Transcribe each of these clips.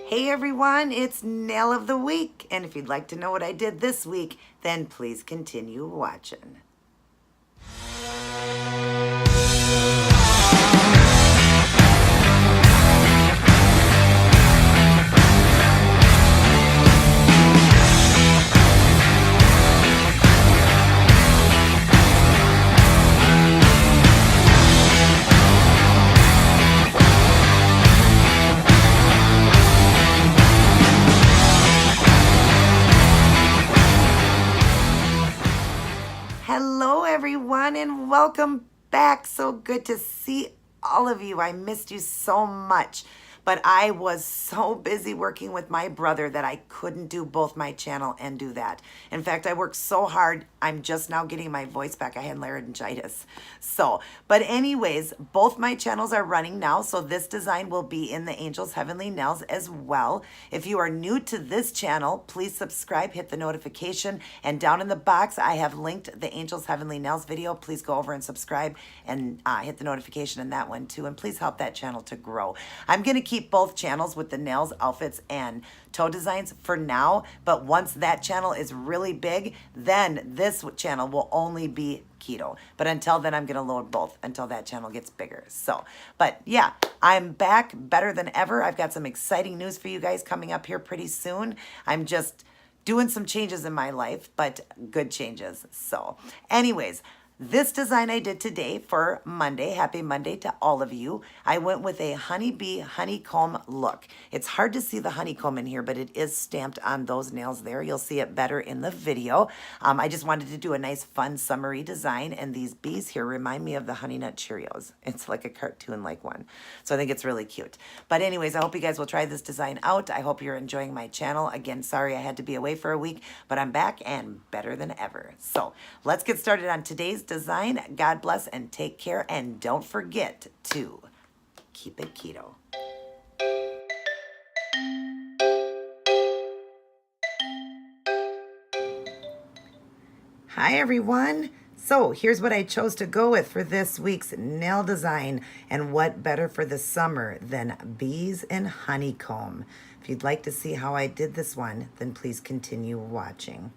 Hey everyone, it's Nail of the Week, and if you'd like to know what I did this week, then please continue watching. Hello everyone and welcome back. So good to see all of you. I missed you so much, but I was so busy working with my brother that I couldn't do both my channel and do that. In fact, I worked so hard, I'm just now getting my voice back. I had laryngitis. But anyways, both my channels are running now, so this design will be in the Angels Heavenly Nails as well. If you are new to this channel, please subscribe, hit the notification, and down in the box, I have linked the Angels Heavenly Nails video. Please go over and subscribe and hit the notification in that one too, and please help that channel to grow. I'm gonna keep both channels with the nails, outfits, and toe designs for now, but once that channel is really big, then this channel will only be keto. But until then, I'm gonna load both until that channel gets bigger. But yeah, I'm back better than ever. I've got some exciting news for you guys coming up here pretty soon. I'm just doing some changes in my life, but good changes. So anyways, this design I did today for Monday, happy Monday to all of you. I went with a honeybee honeycomb look. It's hard to see the honeycomb in here, but it is stamped on those nails there. You'll see it better in the video. I just wanted to do a nice fun summery design, and these bees here remind me of the Honey Nut Cheerios. It's like a cartoon-like one. So I think it's really cute. But anyways, I hope you guys will try this design out. I hope you're enjoying my channel. Again, sorry I had to be away for a week, but I'm back and better than ever. So let's get started on today's design. God bless and take care, and don't forget to keep it keto. Hi everyone. So here's what I chose to go with for this week's nail design, and what better for the summer than bees and honeycomb. If you'd like to see how I did this one, then please continue watching.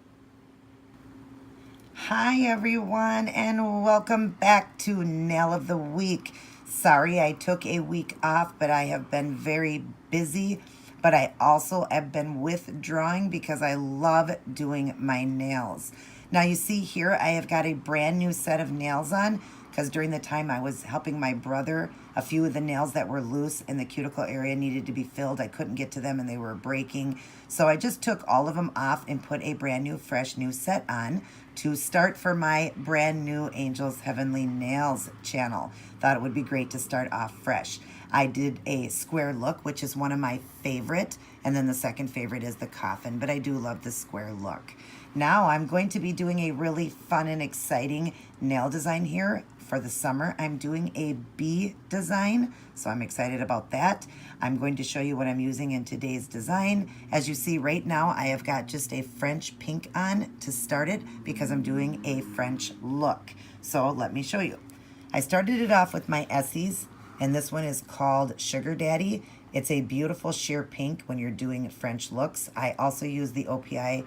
Hi everyone, and welcome back to Nail of the Week. Sorry I took a week off, but I have been very busy, but I also have been withdrawing because I love doing my nails. Now you see here I have got a brand new set of nails on, because during the time I was helping my brother, a few of the nails that were loose in the cuticle area needed to be filled. I couldn't get to them and they were breaking. So I just took all of them off and put a brand new, fresh new set on to start for my brand new Angels Heavenly Nails channel. Thought it would be great to start off fresh. I did a square look, which is one of my favorite, and then the second favorite is the coffin, but I do love the square look. Now I'm going to be doing a really fun and exciting nail design here for the summer. I'm doing a bee design, so I'm excited about that. I'm going to show you what I'm using in today's design. As you see right now, I have got just a French pink on to start it because I'm doing a French look. So let me show you. I started it off with my Essies, and this one is called Sugar Daddy. It's a beautiful sheer pink when you're doing French looks. I also use the OPI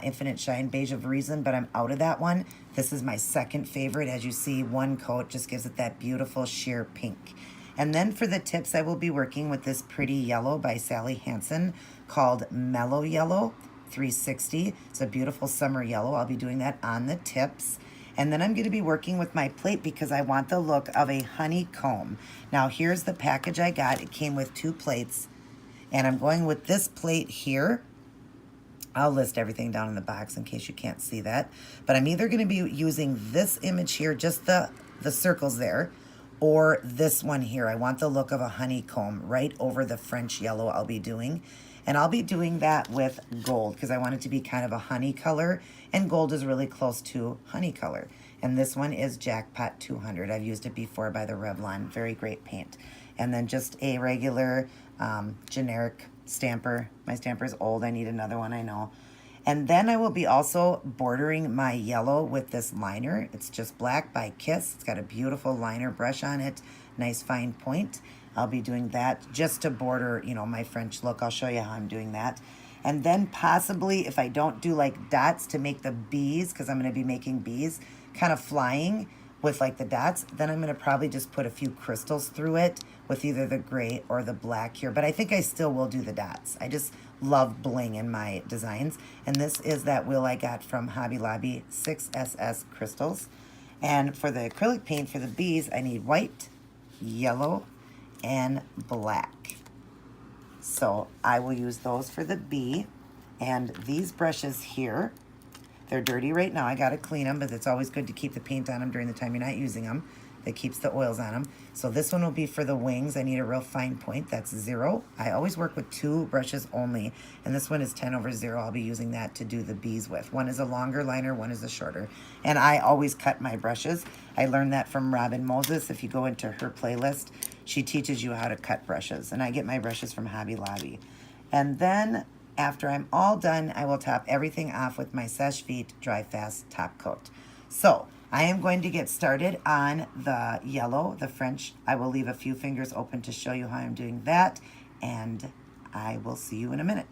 Infinite Shine Beige of Reason, but I'm out of that one. This is my second favorite. As you see, one coat just gives it that beautiful sheer pink. And then for the tips, I will be working with this pretty yellow by Sally Hanson called Mellow Yellow 360. It's a beautiful summer yellow. I'll be doing that on the tips. And then I'm going to be working with my plate because I want the look of a honeycomb. Now here's the package I got. It came with 2 plates, and I'm going with this plate here. I'll list everything down in the box in case you can't see that. But I'm either going to be using this image here, just the circles there, or this one here. I want the look of a honeycomb right over the French yellow I'll be doing. And I'll be doing that with gold because I want it to be kind of a honey color, and gold is really close to honey color. And this one is Jackpot 200. I've used it before by the Revlon. Very great paint. And then just a regular generic stamper. My stamper is old. I need another one, I know. And then I will be also bordering my yellow with this liner. It's just black by Kiss. It's got a beautiful liner brush on it. Nice fine point. I'll be doing that just to border, you know, my French look. I'll show you how I'm doing that. And then possibly if I don't do like dots to make the bees, because I'm going to be making bees kind of flying with like the dots, then I'm going to probably just put a few crystals through it with either the gray or the black here. But I think I still will do the dots. I just love bling in my designs. And this is that wheel I got from Hobby Lobby, 6SS crystals. And for the acrylic paint for the bees, I need white, yellow, and black. So I will use those for the bee. And these brushes here, they're dirty right now. I got to clean them, but it's always good to keep the paint on them during the time you're not using them. That keeps the oils on them. So this one will be for the wings. I need a real fine point. That's 0. I always work with 2 brushes only. And this one is 10/0. I'll be using that to do the bees with. One is a longer liner, one is a shorter. And I always cut my brushes. I learned that from Robin Moses. If you go into her playlist, she teaches you how to cut brushes. And I get my brushes from Hobby Lobby. And then after I'm all done, I will top everything off with my Seche Vite Dry Fast top coat. So I am going to get started on the yellow, the French. I will leave a few fingers open to show you how I'm doing that, and I will see you in a minute.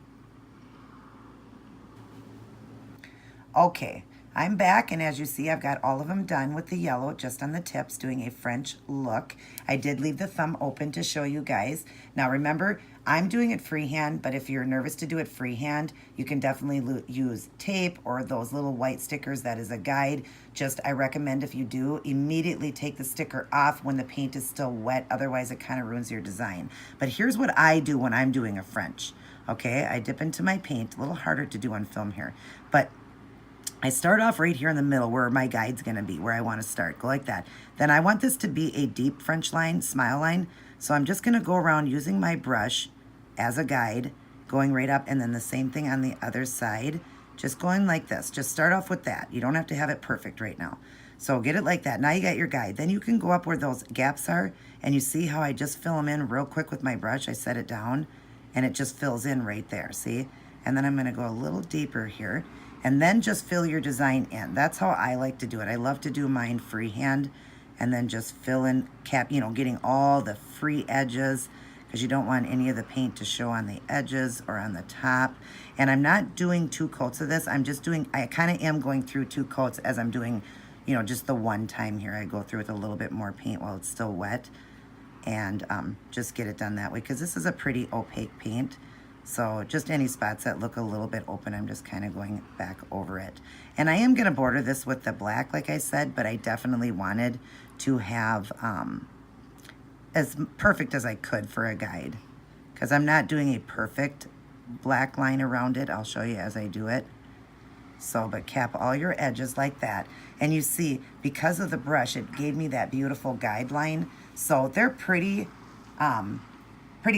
Okay, I'm back, and as you see, I've got all of them done with the yellow, just on the tips, doing a French look. I did leave the thumb open to show you guys. Now remember, I'm doing it freehand, but if you're nervous to do it freehand, you can definitely use tape or those little white stickers. That is a guide. Just, I recommend if you do, immediately take the sticker off when the paint is still wet. Otherwise, it kind of ruins your design. But here's what I do when I'm doing a French. Okay, I dip into my paint. A little harder to do on film here. But I start off right here in the middle where my guide's going to be, where I want to start. Go like that. Then I want this to be a deep French line, smile line. So I'm just going to go around using my brush as a guide, going right up, and then the same thing on the other side. Just going like this. Just start off with that. You don't have to have it perfect right now. So get it like that. Now you got your guide. Then you can go up where those gaps are, and you see how I just fill them in real quick with my brush. I set it down, and it just fills in right there, see? And then I'm going to go a little deeper here, and then just fill your design in. That's how I like to do it. I love to do mine freehand, and then just fill in, getting all the free edges, because you don't want any of the paint to show on the edges or on the top. And I'm not doing 2 coats of this. I'm just doing, I kind of am going through 2 coats as I'm doing, just the one time here. I go through with a little bit more paint while it's still wet, and just get it done that way, because this is a pretty opaque paint. So just any spots that look a little bit open, I'm just kind of going back over it. And I am going to border this with the black, like I said, but I definitely wanted to have as perfect as I could for a guide, because I'm not doing a perfect black line around it. I'll show you as I do it. So, but cap all your edges like that. And you see, because of the brush, it gave me that beautiful guideline. So they're pretty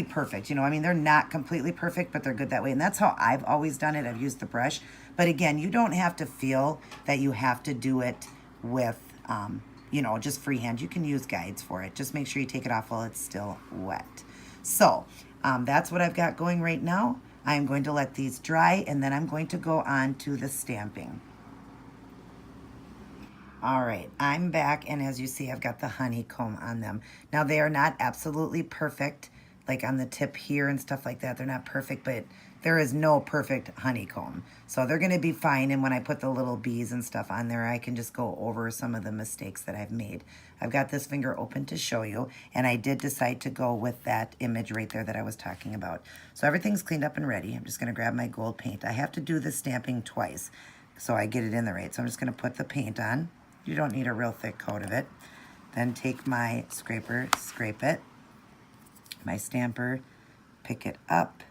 perfect. I mean, they're not completely perfect, but they're good that way. And that's how I've always done it. I've used the brush. But again, you don't have to feel that you have to do it with, just freehand. You can use guides for it. Just make sure you take it off while it's still wet. So that's what I've got going right now. I'm going to let these dry, and then I'm going to go on to the stamping. All right, I'm back, and as you see, I've got the honeycomb on them. Now, they are not absolutely perfect, like on the tip here and stuff like that. They're not perfect, but there is no perfect honeycomb. So they're going to be fine, and when I put the little bees and stuff on there, I can just go over some of the mistakes that I've made. I've got this finger open to show you, and I did decide to go with that image right there that I was talking about. So everything's cleaned up and ready. I'm just going to grab my gold paint. I have to do the stamping twice, so I get it in the right. So I'm just going to put the paint on. You don't need a real thick coat of it. Then take my scraper, scrape it. My stamper, pick it up.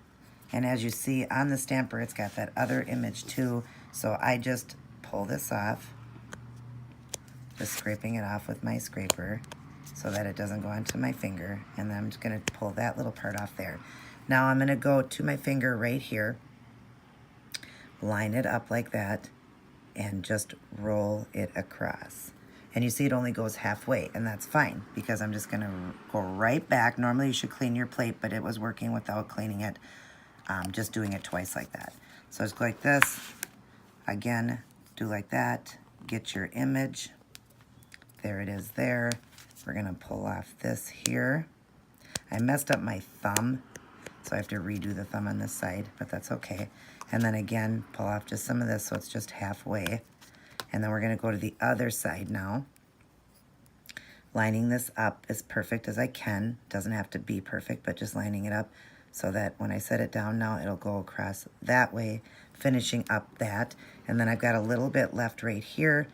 And as you see on the stamper, it's got that other image too. So I just pull this off, just scraping it off with my scraper so that it doesn't go onto my finger. And then I'm just going to pull that little part off there. Now I'm going to go to my finger right here, line it up like that, and just roll it across. And you see it only goes halfway, and that's fine, because I'm just going to go right back. Normally you should clean your plate, but it was working without cleaning it. Just doing it twice like that. So just go like this. Again, do like that. Get your image. There it is there. We're going to pull off this here. I messed up my thumb, so I have to redo the thumb on this side, but that's okay. And then again, pull off just some of this so it's just halfway. And then we're gonna go to the other side now. Lining this up as perfect as I can. Doesn't have to be perfect, but just lining it up so that when I set it down now, it'll go across that way, finishing up that. And then I've got a little bit left right here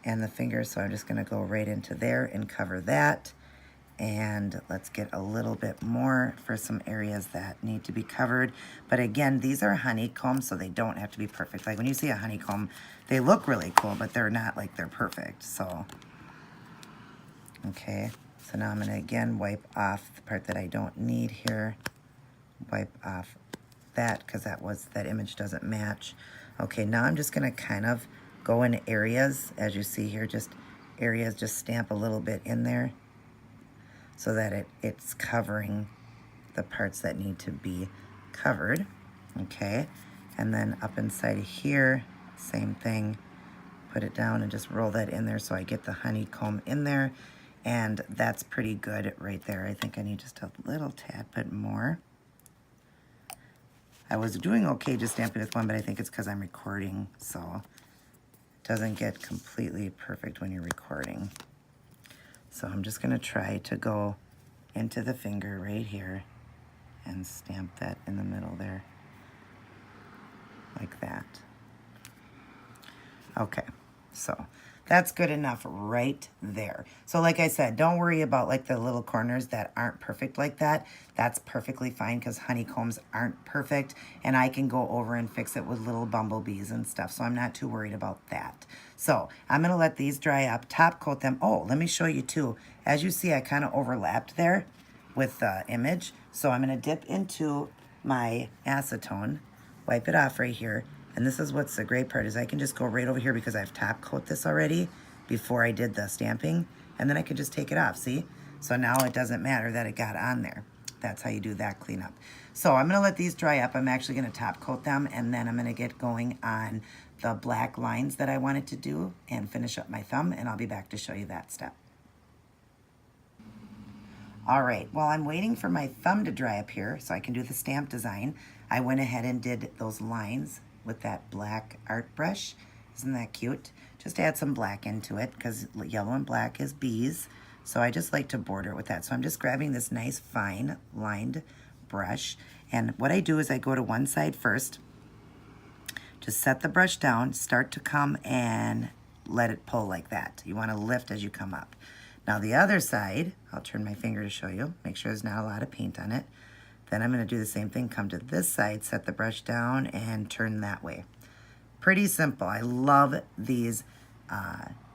and the finger, so I'm just gonna go right into there and cover that. And let's get a little bit more for some areas that need to be covered. But again, these are honeycombs, so they don't have to be perfect. Like when you see a honeycomb, they look really cool, but they're not like they're perfect, so. Okay, so now I'm gonna again wipe off the part that I don't need here. Wipe off that because that image doesn't match. Okay, now I'm just gonna kind of go in areas, as you see here, just areas, just stamp a little bit in there so that it's covering the parts that need to be covered. Okay, and then up inside of here, same thing, put it down and just roll that in there so I get the honeycomb in there. And that's pretty good right there. I think I need just a little tad bit more. I was doing okay just stamping with one, but I think it's because I'm recording, so it doesn't get completely perfect when you're recording. So I'm just gonna try to go into the finger right here and stamp that in the middle there, like that. Okay, so that's good enough right there. So like I said, don't worry about like the little corners that aren't perfect like that. That's perfectly fine because honeycombs aren't perfect, and I can go over and fix it with little bumblebees and stuff. So I'm not too worried about that. So I'm gonna let these dry up, top coat them. Oh, let me show you too. As you see, I kind of overlapped there with the image. So I'm gonna dip into my acetone, wipe it off right here. And this is what's the great part is I can just go right over here because I've top coat this already before I did the stamping. And then I can just take it off, see? So now it doesn't matter that it got on there. That's how you do that cleanup. So I'm gonna let these dry up. I'm actually gonna top coat them, and then I'm gonna get going on the black lines that I wanted to do and finish up my thumb, and I'll be back to show you that step. All right, while I'm waiting for my thumb to dry up here so I can do the stamp design, I went ahead and did those lines with that black art brush. Isn't that cute? Just add some black into it because yellow and black is bees. So I just like to border with that. So I'm just grabbing this nice fine lined brush. And what I do is I go to one side first, just set the brush down, start to come and let it pull like that. You want to lift as you come up. Now the other side, I'll turn my finger to show you, make sure there's not a lot of paint on it. Then I'm going to do the same thing, come to this side, set the brush down, and turn that way. Pretty simple. I love these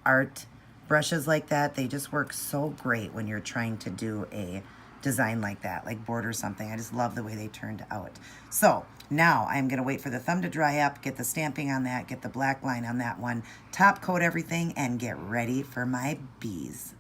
art brushes like that. They just work so great when you're trying to do a design like that, like border something. I just love the way they turned out. So now I'm going to wait for the thumb to dry up, get the stamping on that, get the black line on that one, top coat everything, and get ready for my bees.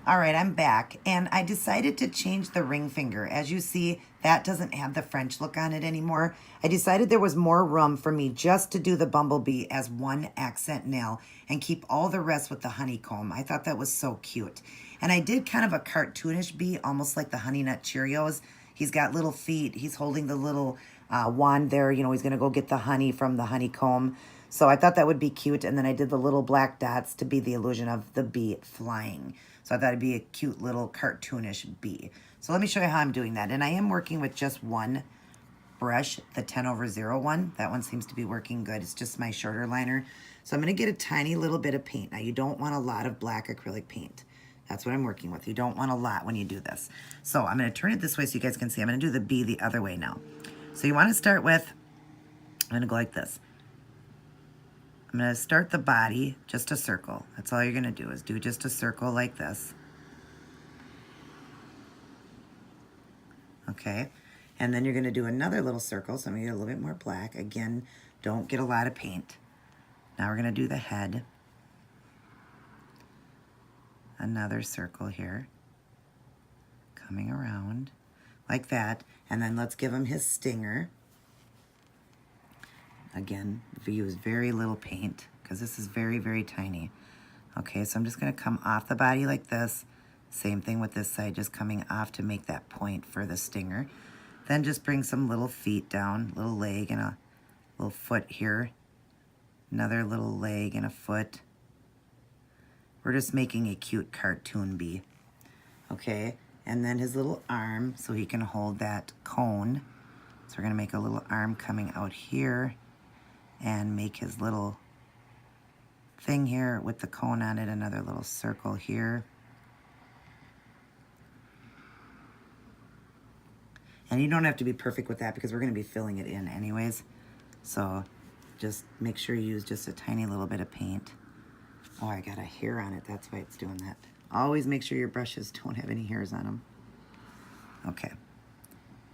All right, I'm back, and I decided to change the ring finger. As you see, that doesn't have the French look on it anymore. I decided there was more room for me just to do the bumblebee as one accent nail and keep all the rest with the honeycomb. I thought that was so cute. And I did kind of a cartoonish bee, almost like the Honey Nut Cheerios. He's got little feet. He's holding the little wand there. You know, he's going to go get the honey from the honeycomb. So I thought that would be cute. And then I did the little black dots to be the illusion of the bee flying. So I thought it'd be a cute little cartoonish bee. So let me show you how I'm doing that. And I am working with just one brush, the 10/0 one. That one seems to be working good. It's just my shorter liner. So I'm going to get a tiny little bit of paint. Now you don't want a lot of black acrylic paint. That's what I'm working with. You don't want a lot when you do this. So I'm going to turn it this way so you guys can see. I'm going to do the bee the other way now. So you want to start with, I'm going to go like this. I'm going to start the body, just a circle. That's all you're going to do is do just a circle like this. Okay, and then you're going to do another little circle, so I'm going to get a little bit more black. Again, don't get a lot of paint. Now we're going to do the head. Another circle here, coming around like that. And then let's give him his stinger. Again, we use very little paint because this is very, very tiny. Okay, so I'm just going to come off the body like this, Same thing with this side, just coming off to make that point for the stinger. Then just bring some little feet down, little leg and a little foot here. Another little leg and a foot. We're just making a cute cartoon bee. Okay, and then his little arm so he can hold that cone. So we're gonna make a little arm coming out here and make his little thing here with the cone on it, another little circle here. And you don't have to be perfect with that because we're gonna be filling it in anyways. So just make sure you use just a tiny little bit of paint. Oh, I got a hair on it, that's why it's doing that. Always make sure your brushes don't have any hairs on them. Okay,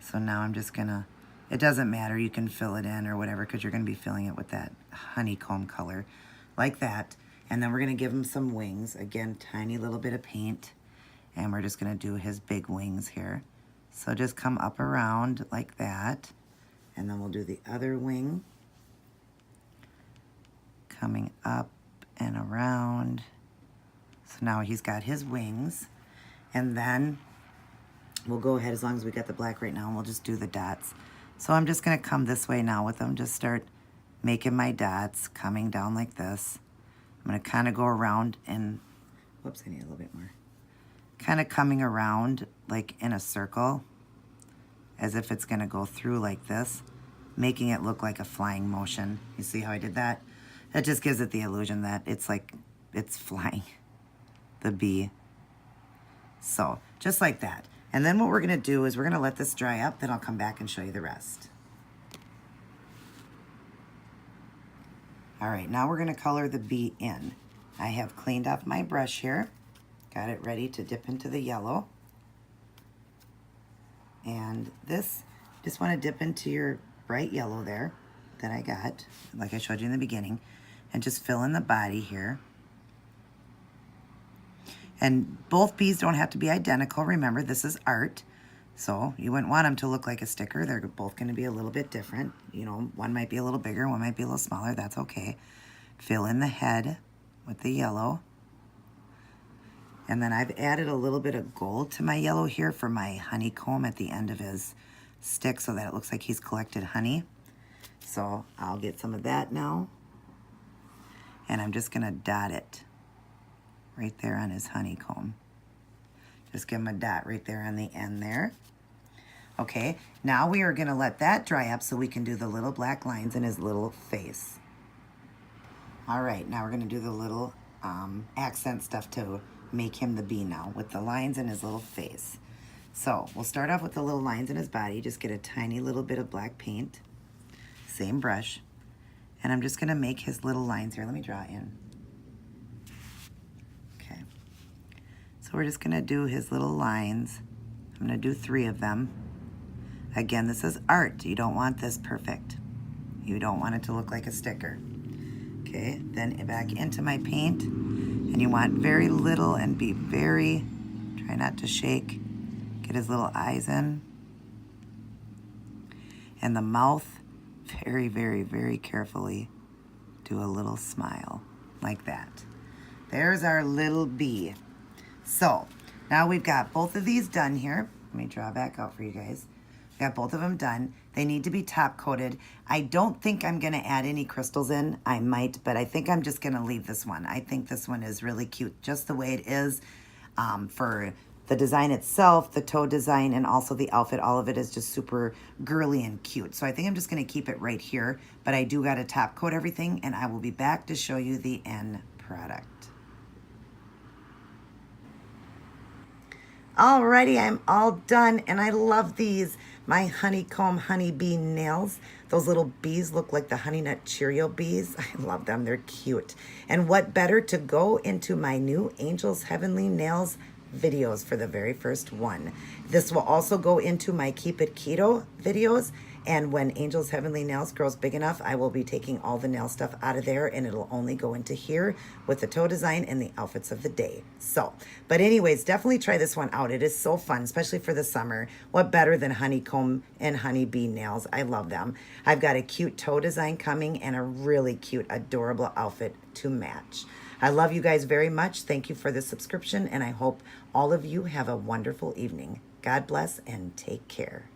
so now I'm just gonna, it doesn't matter, you can fill it in or whatever because you're gonna be filling it with that honeycomb color, like that. And then we're gonna give him some wings. Again, tiny little bit of paint. And we're just gonna do his big wings here. So just come up around like that. And then we'll do the other wing. Coming up and around. So now he's got his wings. And then we'll go ahead, as long as we got the black right now, and we'll just do the dots. So I'm just gonna come this way now with them, just start making my dots, coming down like this. I'm gonna kind of go around and, whoops, I need a little bit more. Kind of coming around like in a circle, as if it's gonna go through like this, making it look like a flying motion. You see how I did that? That just gives it the illusion that it's like, it's flying, the bee. So, just like that. And then what we're gonna do is we're gonna let this dry up, then I'll come back and show you the rest. All right, now we're gonna color the bee in. I have cleaned off my brush here, got it ready to dip into the yellow. And this, just wanna dip into your bright yellow there that I got, like I showed you in the beginning, and just fill in the body here. And both bees don't have to be identical. Remember, this is art. So you wouldn't want them to look like a sticker. They're both gonna be a little bit different. You know, one might be a little bigger, one might be a little smaller, that's okay. Fill in the head with the yellow. And then I've added a little bit of gold to my yellow here for my honeycomb at the end of his stick so that it looks like he's collected honey. So I'll get some of that now. And I'm just gonna dot it right there on his honeycomb. Just give him a dot right there on the end there. Okay, now we are gonna let that dry up so we can do the little black lines in his little face. All right, now we're gonna do the little accent stuff to make him the bee now with the lines in his little face. So we'll start off with the little lines in his body. Just get a tiny little bit of black paint, same brush, and I'm just gonna make his little lines here. Let me draw in. Okay, so we're just gonna do his little lines. I'm gonna do 3 of them. Again, this is art. You don't want this perfect. You don't want it to look like a sticker. Okay, then back into my paint. And you want very little and be very, try not to shake. Get his little eyes in. And the mouth, very, very, very carefully do a little smile like that. There's our little bee. So now we've got both of these done here. Let me draw back out for you guys. Got both of them done. They need to be top coated. I don't think I'm gonna add any crystals in. I might, but I think I'm just gonna leave this one. I think this one is really cute, just the way it is. For the design itself, the toe design, and also the outfit, all of it is just super girly and cute. So I think I'm just gonna keep it right here, but I do gotta top coat everything, and I will be back to show you the end product. Alrighty, I'm all done, and I love these. My honeycomb honeybee nails. Those little bees look like the Honey Nut Cheerio bees. I love them, they're cute. And what better to go into my new Angels Heavenly Nails videos for the very first one. This will also go into my Keep It Keto videos. And when Angels Heavenly Nails grows big enough, I will be taking all the nail stuff out of there, and it'll only go into here with the toe design and the outfits of the day. So, but anyways, definitely try this one out. It is so fun, especially for the summer. What better than honeycomb and honeybee nails? I love them. I've got a cute toe design coming and a really cute, adorable outfit to match. I love you guys very much. Thank you for the subscription, and I hope all of you have a wonderful evening. God bless and take care.